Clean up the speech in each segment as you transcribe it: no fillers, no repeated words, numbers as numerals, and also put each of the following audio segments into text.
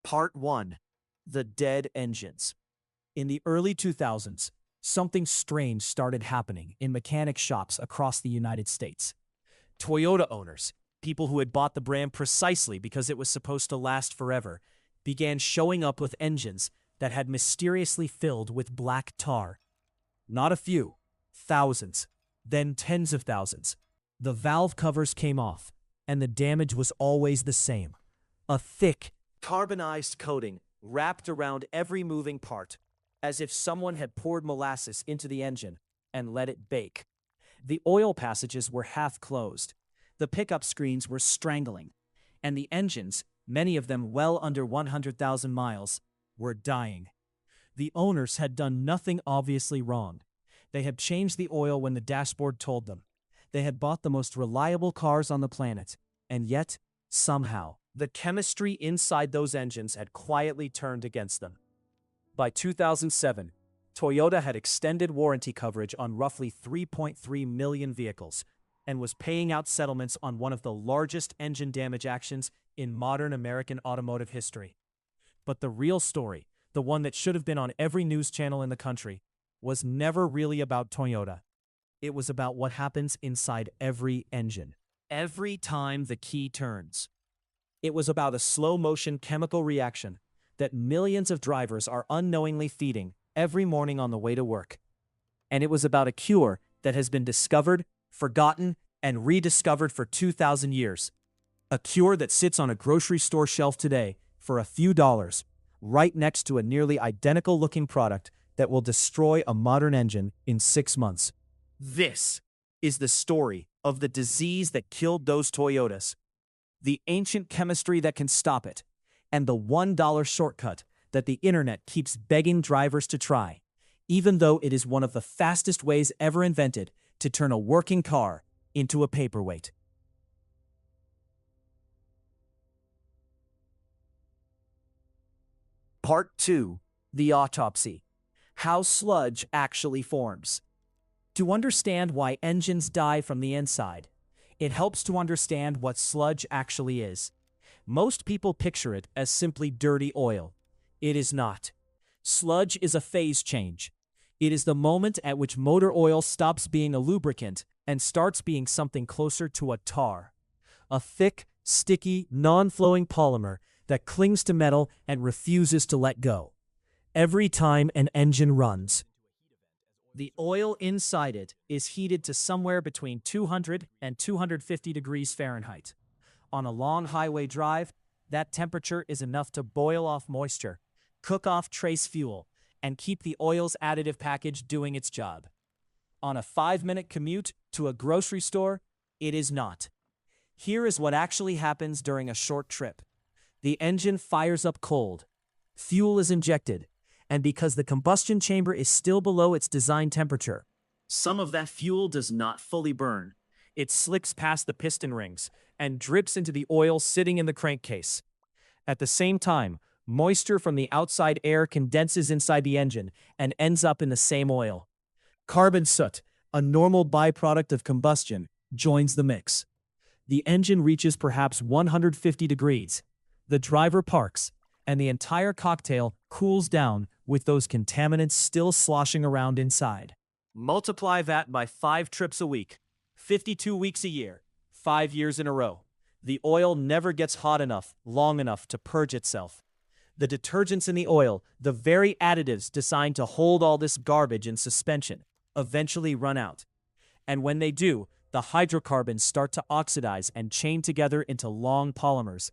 Part 1. The Dead Engines. In the early 2000s, something strange started happening in mechanic shops across the United States. Toyota owners, people who had bought the brand precisely because it was supposed to last forever, began showing up with engines that had mysteriously filled with black tar. Not a few, thousands, then tens of thousands. The valve covers came off, and the damage was always the same. A thick, carbonized coating wrapped around every moving part, as if someone had poured molasses into the engine and let it bake. The oil passages were half closed, the pickup screens were strangling, and the engines, many of them well under 100,000 miles, were dying. The owners had done nothing obviously wrong. They had changed the oil when the dashboard told them. They had bought the most reliable cars on the planet, and yet, somehow, the chemistry inside those engines had quietly turned against them. By 2007, Toyota had extended warranty coverage on roughly 3.3 million vehicles and was paying out settlements on one of the largest engine damage actions in modern American automotive history. But the real story, the one that should have been on every news channel in the country, was never really about Toyota. It was about what happens inside every engine, every time the key turns. It was about a slow-motion chemical reaction that millions of drivers are unknowingly feeding every morning on the way to work. And it was about a cure that has been discovered, forgotten, and rediscovered for 2,000 years. A cure that sits on a grocery store shelf today for a few dollars, right next to a nearly identical-looking product that will destroy a modern engine in 6 months. This is the story of the disease that killed those Toyotas, the ancient chemistry that can stop it, and the $1 shortcut that the internet keeps begging drivers to try, even though it is one of the fastest ways ever invented to turn a working car into a paperweight. Part 2. The Autopsy. How sludge actually forms. To understand why engines die from the inside, it helps to understand what sludge actually is. Most people picture it as simply dirty oil. It is not. Sludge is a phase change. It is the moment at which motor oil stops being a lubricant and starts being something closer to a tar. A thick, sticky, non-flowing polymer that clings to metal and refuses to let go. Every time an engine runs, the oil inside it is heated to somewhere between 200 and 250 degrees Fahrenheit. On a long highway drive, that temperature is enough to boil off moisture, cook off trace fuel, and keep the oil's additive package doing its job. On a 5-minute commute to a grocery store, it is not. Here is what actually happens during a short trip. The engine fires up cold. Fuel is injected, and because the combustion chamber is still below its design temperature, some of that fuel does not fully burn. It slicks past the piston rings and drips into the oil sitting in the crankcase. At the same time, moisture from the outside air condenses inside the engine and ends up in the same oil. Carbon soot, a normal byproduct of combustion, joins the mix. The engine reaches perhaps 150 degrees. The driver parks, and the entire cocktail cools down with those contaminants still sloshing around inside. Multiply that by 5 trips a week, 52 weeks a year, 5 years in a row. The oil never gets hot enough, long enough to purge itself. The detergents in the oil, the very additives designed to hold all this garbage in suspension, eventually run out. And when they do, the hydrocarbons start to oxidize and chain together into long polymers,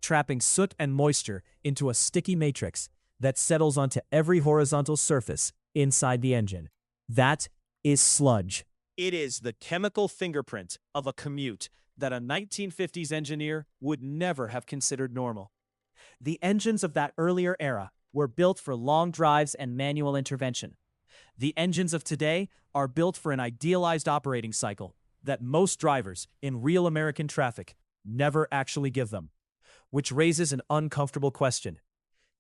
trapping soot and moisture into a sticky matrix that settles onto every horizontal surface inside the engine. That is sludge. It is the chemical fingerprint of a commute that a 1950s engineer would never have considered normal. The engines of that earlier era were built for long drives and manual intervention. The engines of today are built for an idealized operating cycle that most drivers in real American traffic never actually give them. Which raises an uncomfortable question.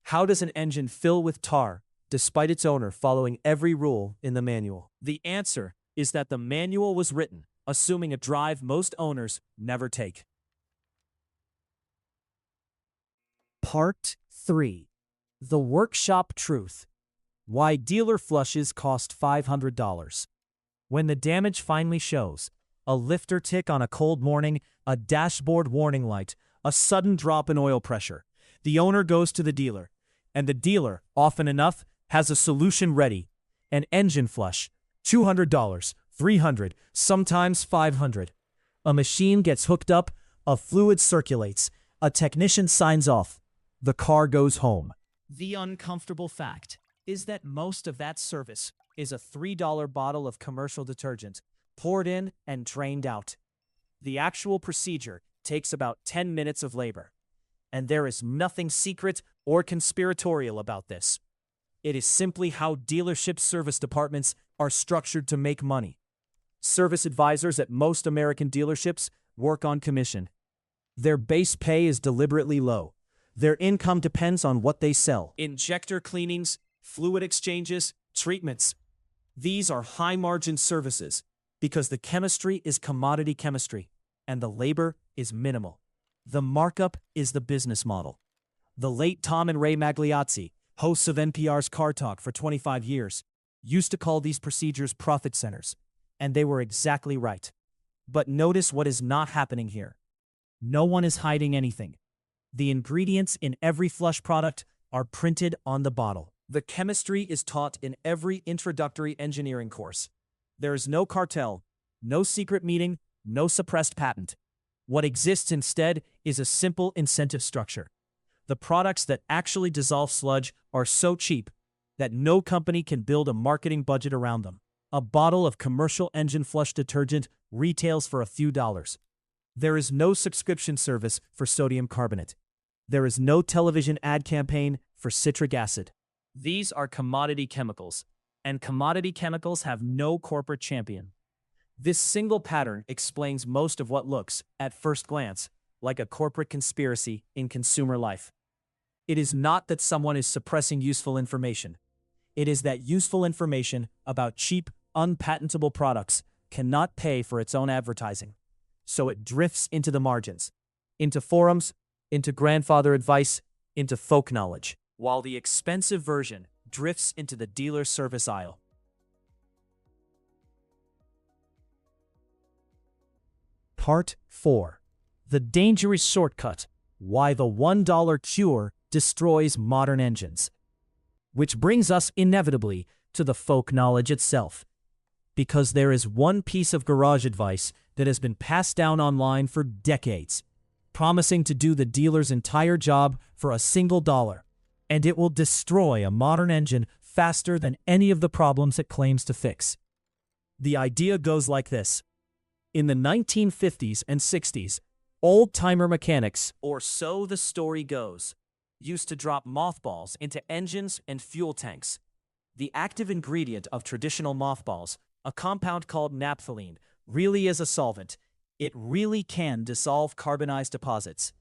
How does an engine fill with tar despite its owner following every rule in the manual? The answer is that the manual was written assuming a drive most owners never take. Part 3. The workshop truth. Why dealer flushes cost $500. When the damage finally shows, a lifter tick on a cold morning, a dashboard warning light, a sudden drop in oil pressure, the owner goes to the dealer, and the dealer, often enough, has a solution ready. An engine flush, $200, $300, sometimes $500. A machine gets hooked up, a fluid circulates, a technician signs off, the car goes home. The uncomfortable fact is that most of that service is a $3 bottle of commercial detergent poured in and drained out. The actual procedure takes about 10 minutes of labor, and there is nothing secret or conspiratorial about this. It is simply how dealership service departments are structured to make money. Service advisors at most American dealerships work on commission. Their base pay is deliberately low. Their income depends on what they sell. Injector cleanings, fluid exchanges, treatments. These are high-margin services because the chemistry is commodity chemistry and the labor is minimal. The markup is the business model. The late Tom and Ray Magliozzi, hosts of NPR's Car Talk for 25 years, used to call these procedures profit centers, and they were exactly right. But notice what is not happening here. No one is hiding anything. The ingredients in every flush product are printed on the bottle. The chemistry is taught in every introductory engineering course. There is no cartel, no secret meeting, no suppressed patent. What exists instead is a simple incentive structure. The products that actually dissolve sludge are so cheap that no company can build a marketing budget around them. A bottle of commercial engine flush detergent retails for a few dollars. There is no subscription service for sodium carbonate. There is no television ad campaign for citric acid. These are commodity chemicals, and commodity chemicals have no corporate champion. This single pattern explains most of what looks, at first glance, like a corporate conspiracy in consumer life. It is not that someone is suppressing useful information. It is that useful information about cheap, unpatentable products cannot pay for its own advertising. So it drifts into the margins, into forums, into grandfather advice, into folk knowledge, while the expensive version drifts into the dealer service aisle. Part 4. The dangerous shortcut. Why the $1 cure destroys modern engines. Which brings us inevitably to the folk knowledge itself. Because there is one piece of garage advice that has been passed down online for decades, promising to do the dealer's entire job for a single dollar, and it will destroy a modern engine faster than any of the problems it claims to fix. The idea goes like this. In the 1950s and 60s, old-timer mechanics, or so the story goes, used to drop mothballs into engines and fuel tanks. The active ingredient of traditional mothballs, a compound called naphthalene, really is a solvent. It really can dissolve carbonized deposits.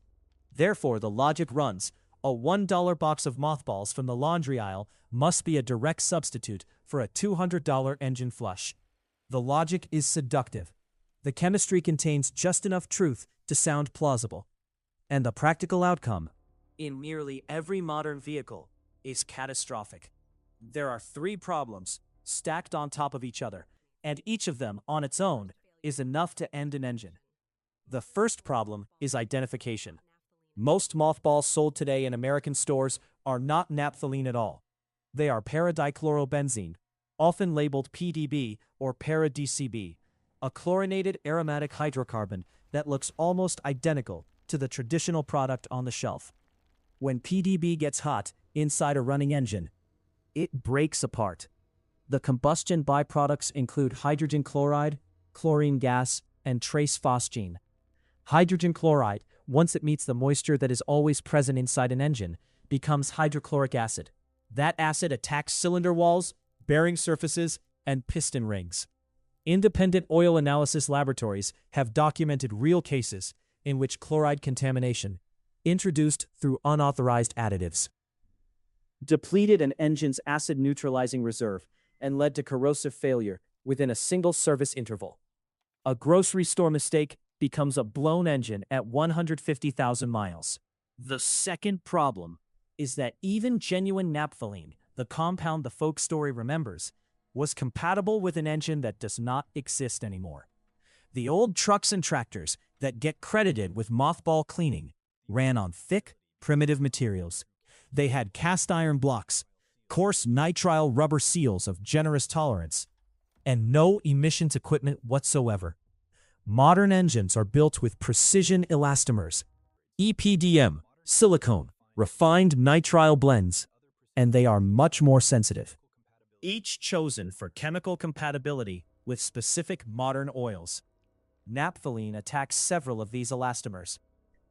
Therefore, the logic runs, a $1 box of mothballs from the laundry aisle must be a direct substitute for a $200 engine flush. The logic is seductive. The chemistry contains just enough truth to sound plausible. And the practical outcome, in nearly every modern vehicle, is catastrophic. There are 3 problems stacked on top of each other, and each of them on its own is enough to end an engine. The first problem is identification. Most mothballs sold today in American stores are not naphthalene at all. They are para-dichlorobenzene, often labeled PDB or para-DCB, a chlorinated aromatic hydrocarbon that looks almost identical to the traditional product on the shelf. When PDB gets hot inside a running engine, it breaks apart. The combustion byproducts include hydrogen chloride, chlorine gas, and trace phosgene. Hydrogen chloride, once it meets the moisture that is always present inside an engine, becomes hydrochloric acid. That acid attacks cylinder walls, bearing surfaces, and piston rings. Independent oil analysis laboratories have documented real cases in which chloride contamination, introduced through unauthorized additives, depleted an engine's acid-neutralizing reserve and led to corrosive failure within a single service interval. A grocery store mistake becomes a blown engine at 150,000 miles. The second problem is that even genuine naphthalene, the compound the folk story remembers, was compatible with an engine that does not exist anymore. The old trucks and tractors that get credited with mothball cleaning ran on thick, primitive materials. They had cast iron blocks, coarse nitrile rubber seals of generous tolerance, and no emissions equipment whatsoever. Modern engines are built with precision elastomers, EPDM, silicone, refined nitrile blends, and they are much more sensitive. Each chosen for chemical compatibility with specific modern oils. Naphthalene attacks several of these elastomers.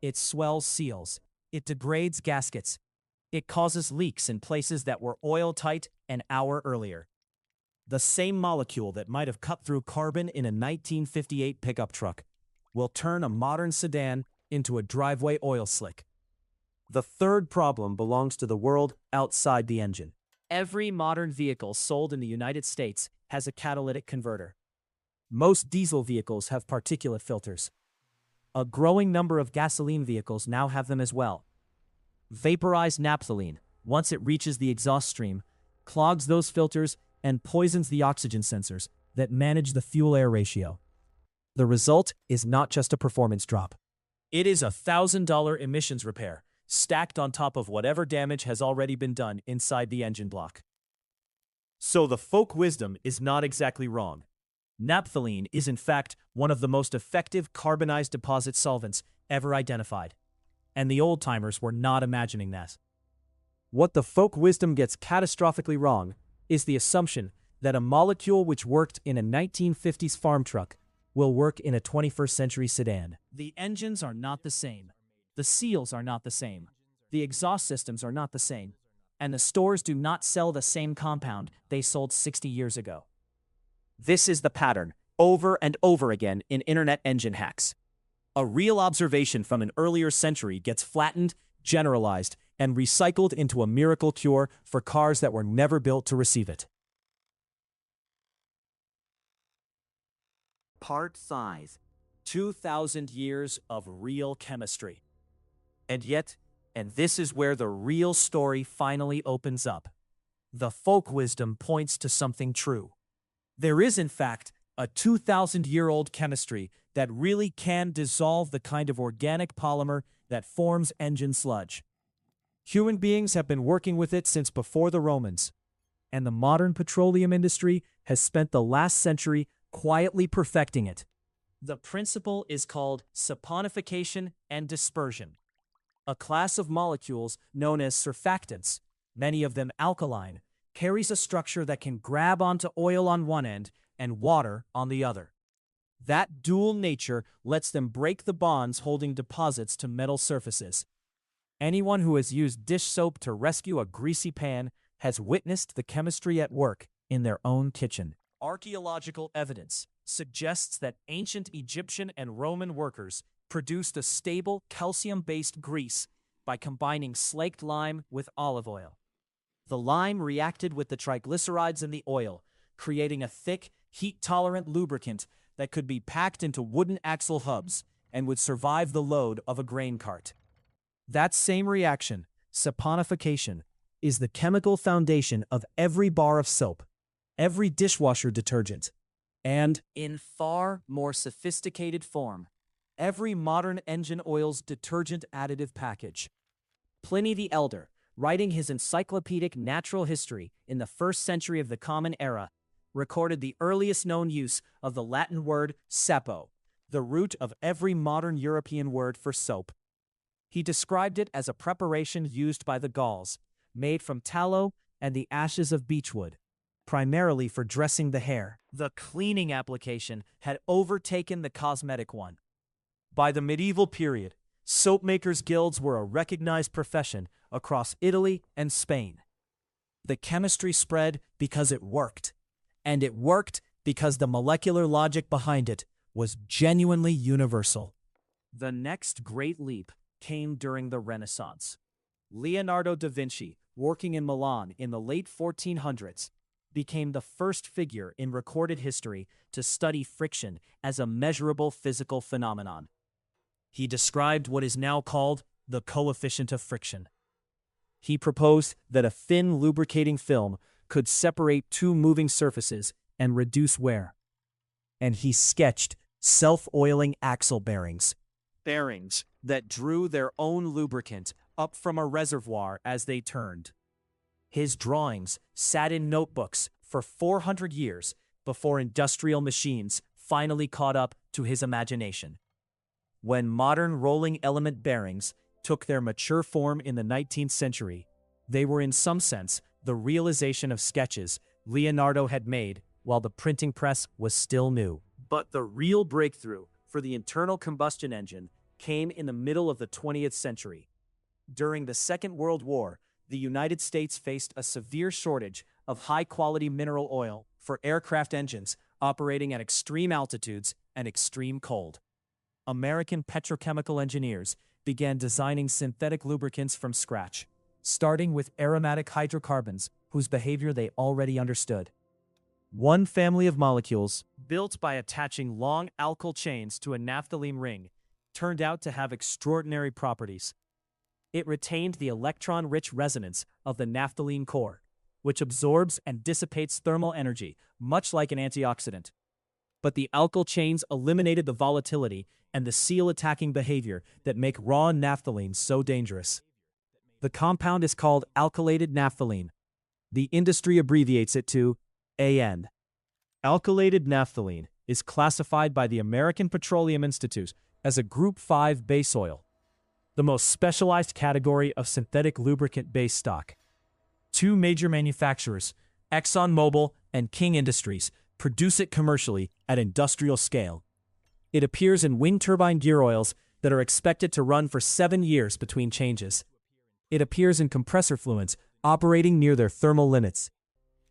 It swells seals. It degrades gaskets. It causes leaks in places that were oil-tight an hour earlier. The same molecule that might have cut through carbon in a 1958 pickup truck will turn a modern sedan into a driveway oil slick. The third problem belongs to the world outside the engine. Every modern vehicle sold in the United States has a catalytic converter. Most diesel vehicles have particulate filters. A growing number of gasoline vehicles now have them as well. Vaporized naphthalene, once it reaches the exhaust stream, clogs those filters and poisons the oxygen sensors that manage the fuel-air ratio. The result is not just a performance drop. It is a $1,000 emissions repair, stacked on top of whatever damage has already been done inside the engine block. So the folk wisdom is not exactly wrong. Naphthalene is in fact one of the most effective carbonized deposit solvents ever identified. And the old-timers were not imagining that. What the folk wisdom gets catastrophically wrong is the assumption that a molecule which worked in a 1950s farm truck will work in a 21st century sedan. The engines are not the same. The seals are not the same. The exhaust systems are not the same. And the stores do not sell the same compound they sold 60 years ago. This is the pattern, over and over again in internet engine hacks. A real observation from an earlier century gets flattened, generalized, and recycled into a miracle cure for cars that were never built to receive it. Part 5. 2,000 years of real chemistry. And yet, and this is where the real story finally opens up, the folk wisdom points to something true. There is, in fact, a 2,000-year-old chemistry that really can dissolve the kind of organic polymer that forms engine sludge. Human beings have been working with it since before the Romans, and the modern petroleum industry has spent the last century quietly perfecting it. The principle is called saponification and dispersion, a class of molecules known as surfactants, many of them alkaline, carries a structure that can grab onto oil on one end and water on the other. That dual nature lets them break the bonds holding deposits to metal surfaces. Anyone who has used dish soap to rescue a greasy pan has witnessed the chemistry at work in their own kitchen. Archaeological evidence suggests that ancient Egyptian and Roman workers produced a stable calcium-based grease by combining slaked lime with olive oil. The lime reacted with the triglycerides in the oil, creating a thick, heat-tolerant lubricant that could be packed into wooden axle hubs and would survive the load of a grain cart. That same reaction, saponification, is the chemical foundation of every bar of soap, every dishwasher detergent, and, in far more sophisticated form, every modern engine oil's detergent additive package. Pliny the Elder, writing his encyclopedic natural history in the 1st century of the Common Era, recorded the earliest known use of the Latin word sapo, the root of every modern European word for soap. He described it as a preparation used by the Gauls, made from tallow and the ashes of beechwood, primarily for dressing the hair. The cleaning application had overtaken the cosmetic one. By the medieval period, soap makers' guilds were a recognized profession across Italy and Spain. The chemistry spread because it worked, and it worked because the molecular logic behind it was genuinely universal. The next great leap came during the Renaissance. Leonardo da Vinci, working in Milan in the late 1400s, became the first figure in recorded history to study friction as a measurable physical phenomenon. He described what is now called the coefficient of friction. He proposed that a thin lubricating film could separate two moving surfaces and reduce wear. And he sketched self-oiling axle bearings. Bearings that drew their own lubricant up from a reservoir as they turned. His drawings sat in notebooks for 400 years before industrial machines finally caught up to his imagination. When modern rolling element bearings took their mature form in the 19th century, they were in some sense the realization of sketches Leonardo had made while the printing press was still new. But the real breakthrough for the internal combustion engine came in the middle of the 20th century. During the Second World War, the United States faced a severe shortage of high-quality mineral oil for aircraft engines operating at extreme altitudes and extreme cold. American petrochemical engineers began designing synthetic lubricants from scratch, starting with aromatic hydrocarbons whose behavior they already understood. One family of molecules, built by attaching long alkyl chains to a naphthalene ring, turned out to have extraordinary properties. It retained the electron-rich resonance of the naphthalene core, which absorbs and dissipates thermal energy, much like an antioxidant. But the alkyl chains eliminated the volatility and the seal-attacking behavior that make raw naphthalene so dangerous. The compound is called alkylated naphthalene. The industry abbreviates it to AN. Alkylated naphthalene is classified by the American Petroleum Institute as a Group 5 base oil, the most specialized category of synthetic lubricant base stock. Two major manufacturers, ExxonMobil and King Industries, produce it commercially at industrial scale. It appears in wind turbine gear oils that are expected to run for 7 years between changes. It appears in compressor fluids operating near their thermal limits.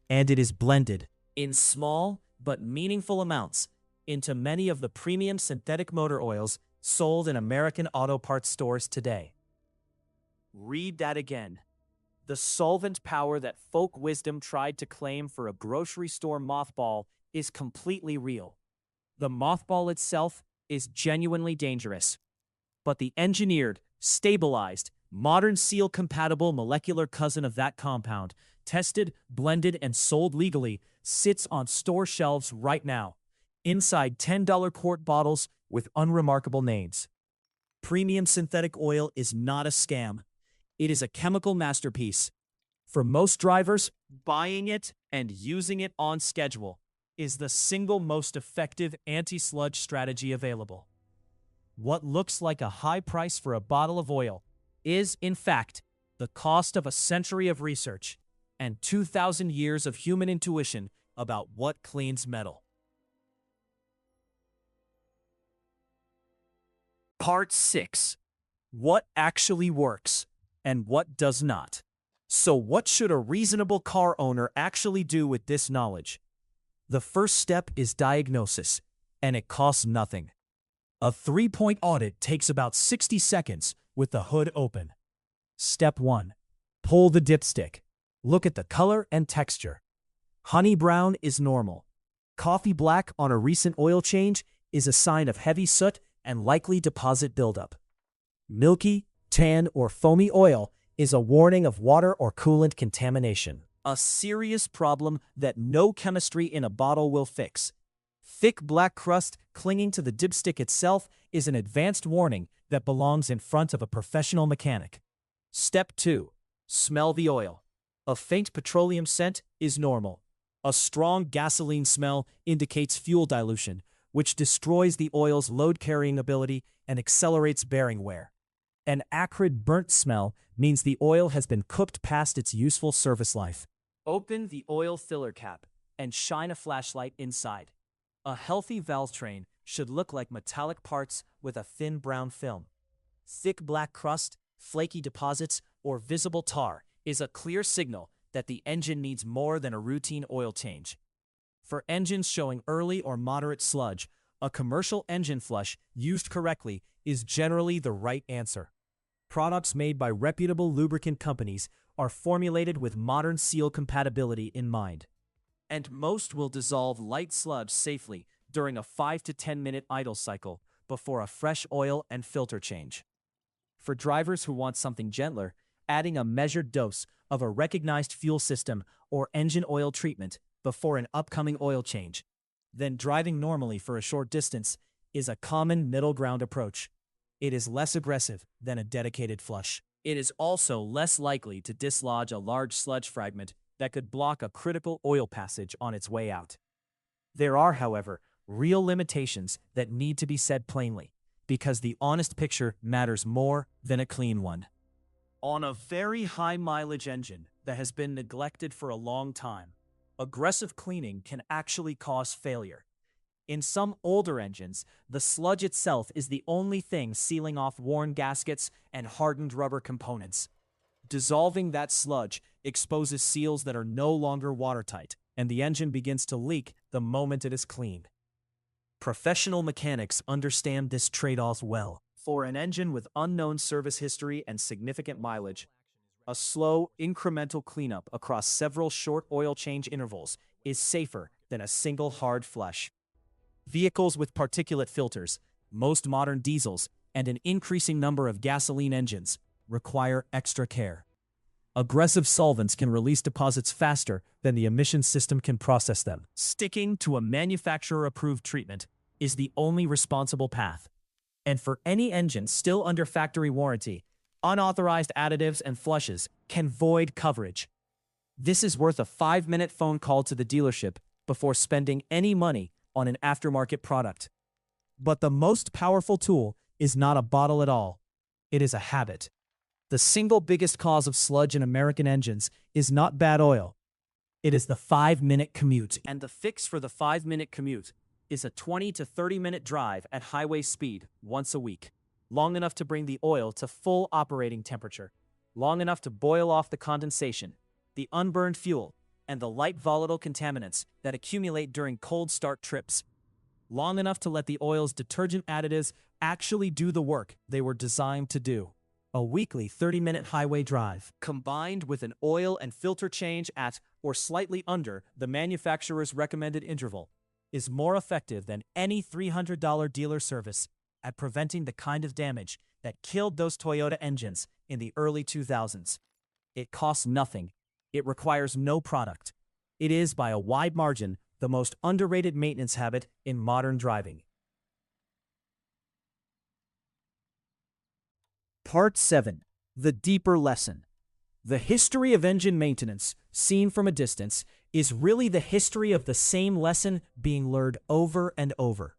And it is blended, in small but meaningful amounts, into many of the premium synthetic motor oils sold in American auto parts stores today. Read that again. The solvent power that folk wisdom tried to claim for a grocery store mothball is completely real. The mothball itself is genuinely dangerous. But the engineered, stabilized, modern seal-compatible molecular cousin of that compound, tested, blended, and sold legally, sits on store shelves right now, inside $10 quart bottles with unremarkable names. Premium synthetic oil is not a scam. It is a chemical masterpiece. For most drivers, buying it and using it on schedule is the single most effective anti-sludge strategy available. What looks like a high price for a bottle of oil is, in fact, the cost of a century of research and 2,000 years of human intuition about what cleans metal. Part 6. What actually works and what does not. So what should a reasonable car owner actually do with this knowledge? The first step is diagnosis, and it costs nothing. A 3-point audit takes about 60 seconds with the hood open. Step 1. Pull the dipstick. Look at the color and texture. Honey brown is normal. Coffee black on a recent oil change is a sign of heavy soot and likely deposit buildup. Milky, tan, or foamy oil is a warning of water or coolant contamination. A serious problem that no chemistry in a bottle will fix. Thick black crust clinging to the dipstick itself is an advanced warning that belongs in front of a professional mechanic. Step 2. Smell the oil. A faint petroleum scent is normal. A strong gasoline smell indicates fuel dilution, which destroys the oil's load-carrying ability and accelerates bearing wear. An acrid burnt smell means the oil has been cooked past its useful service life. Open the oil filler cap and shine a flashlight inside. A healthy valve train should look like metallic parts with a thin brown film. Thick black crust, flaky deposits, or visible tar is a clear signal that the engine needs more than a routine oil change. For engines showing early or moderate sludge, a commercial engine flush used correctly is generally the right answer. Products made by reputable lubricant companies are formulated with modern seal compatibility in mind. And most will dissolve light sludge safely during a 5 to 10 minute idle cycle before a fresh oil and filter change. For drivers who want something gentler, adding a measured dose of a recognized fuel system or engine oil treatment before an upcoming oil change. Then driving normally for a short distance is a common middle ground approach. It is less aggressive than a dedicated flush. It is also less likely to dislodge a large sludge fragment that could block a critical oil passage on its way out. There are, however, real limitations that need to be said plainly, because the honest picture matters more than a clean one. On a very high mileage engine that has been neglected for a long time, aggressive cleaning can actually cause failure. In some older engines, the sludge itself is the only thing sealing off worn gaskets and hardened rubber components. Dissolving that sludge exposes seals that are no longer watertight, and the engine begins to leak the moment it is cleaned. Professional mechanics understand this trade-off well. For an engine with unknown service history and significant mileage, a slow, incremental cleanup across several short oil change intervals is safer than a single hard flush. Vehicles with particulate filters, most modern diesels, and an increasing number of gasoline engines require extra care. Aggressive solvents can release deposits faster than the emission system can process them. Sticking to a manufacturer-approved treatment is the only responsible path. And for any engine still under factory warranty, unauthorized additives and flushes can void coverage. This is worth a 5-minute phone call to the dealership before spending any money on an aftermarket product. But the most powerful tool is not a bottle at all. It is a habit. The single biggest cause of sludge in American engines is not bad oil. It is the 5-minute commute. And the fix for the 5-minute commute is a 20 to 30-minute drive at highway speed once a week, long enough to bring the oil to full operating temperature, long enough to boil off the condensation, the unburned fuel, and the light volatile contaminants that accumulate during cold start trips, long enough to let the oil's detergent additives actually do the work they were designed to do. A weekly 30-minute highway drive, combined with an oil and filter change at or slightly under the manufacturer's recommended interval, is more effective than any $300 dealer service at preventing the kind of damage that killed those Toyota engines in the early 2000s. It costs nothing. It requires no product. It is, by a wide margin, the most underrated maintenance habit in modern driving. Part 7. The Deeper Lesson. The history of engine maintenance, seen from a distance, is really the history of the same lesson being learned over and over.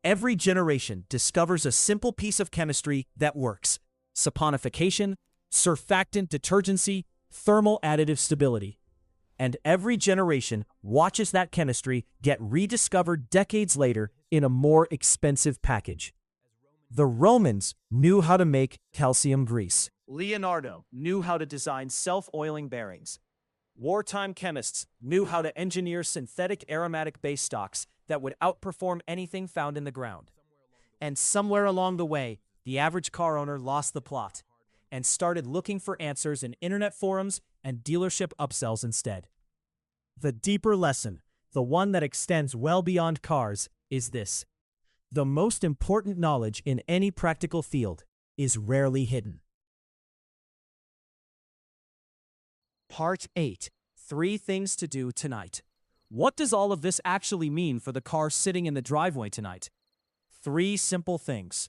Every generation discovers a simple piece of chemistry that works: saponification, surfactant detergency, thermal additive stability. And every generation watches that chemistry get rediscovered decades later in a more expensive package. The Romans knew how to make calcium grease. Leonardo knew how to design self-oiling bearings. Wartime chemists knew how to engineer synthetic aromatic base stocks that would outperform anything found in the ground. And somewhere along the way, the average car owner lost the plot and started looking for answers in internet forums and dealership upsells instead. The deeper lesson, the one that extends well beyond cars, is this: the most important knowledge in any practical field is rarely hidden. Part 8. 3 things to do tonight. What does all of this actually mean for the car sitting in the driveway tonight? 3 simple things.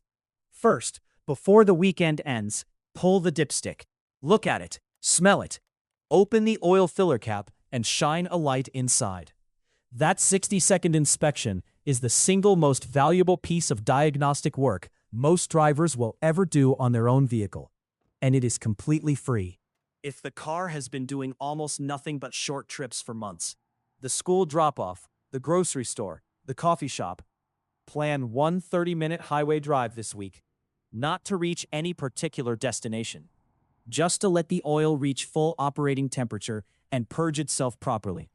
First, before the weekend ends, pull the dipstick. Look at it. Smell it. Open the oil filler cap and shine a light inside. That 60-second inspection is the single most valuable piece of diagnostic work most drivers will ever do on their own vehicle, and it is completely free. If the car has been doing almost nothing but short trips for months, the school drop-off, the grocery store, the coffee shop, plan one 30-minute highway drive this week, not to reach any particular destination, just to let the oil reach full operating temperature and purge itself properly.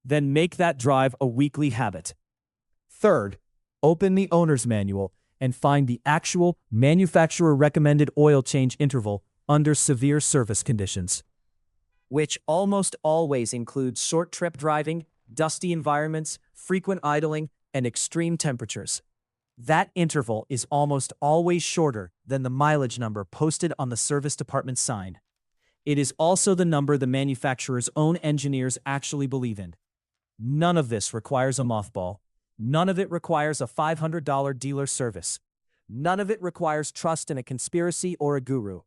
Then make that drive a weekly habit. Third, open the owner's manual and find the actual manufacturer-recommended oil change interval under severe service conditions, which almost always includes short trip driving, dusty environments, frequent idling, and extreme temperatures. That interval is almost always shorter than the mileage number posted on the service department sign. It is also the number the manufacturer's own engineers actually believe in. None of this requires a mothball. None of it requires a $500 dealer service. None of it requires trust in a conspiracy or a guru.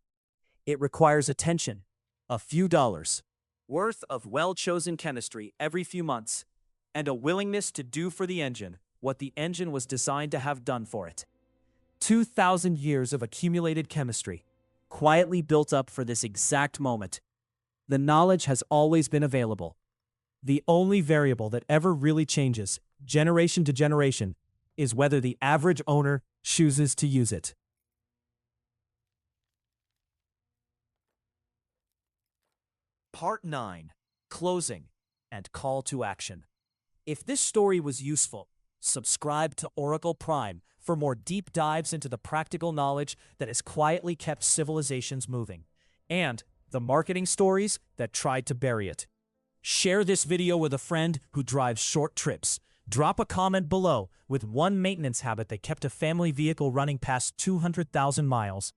It requires attention, a few dollars worth of well-chosen chemistry every few months, and a willingness to do for the engine what the engine was designed to have done for it. 2,000 years of accumulated chemistry, quietly built up for this exact moment. The knowledge has always been available. The only variable that ever really changes, generation to generation, is whether the average owner chooses to use it. Part 9. Closing and Call to Action. If this story was useful, subscribe to Oracle Prime for more deep dives into the practical knowledge that has quietly kept civilizations moving, and the marketing stories that tried to bury it. Share this video with a friend who drives short trips. Drop a comment below with one maintenance habit that kept a family vehicle running past 200,000 miles.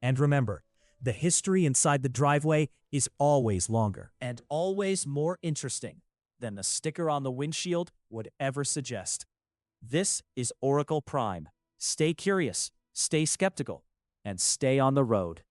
And remember, the history inside the driveway is always longer and always more interesting than the sticker on the windshield would ever suggest. This is Oracle Prime. Stay curious, stay skeptical, and stay on the road.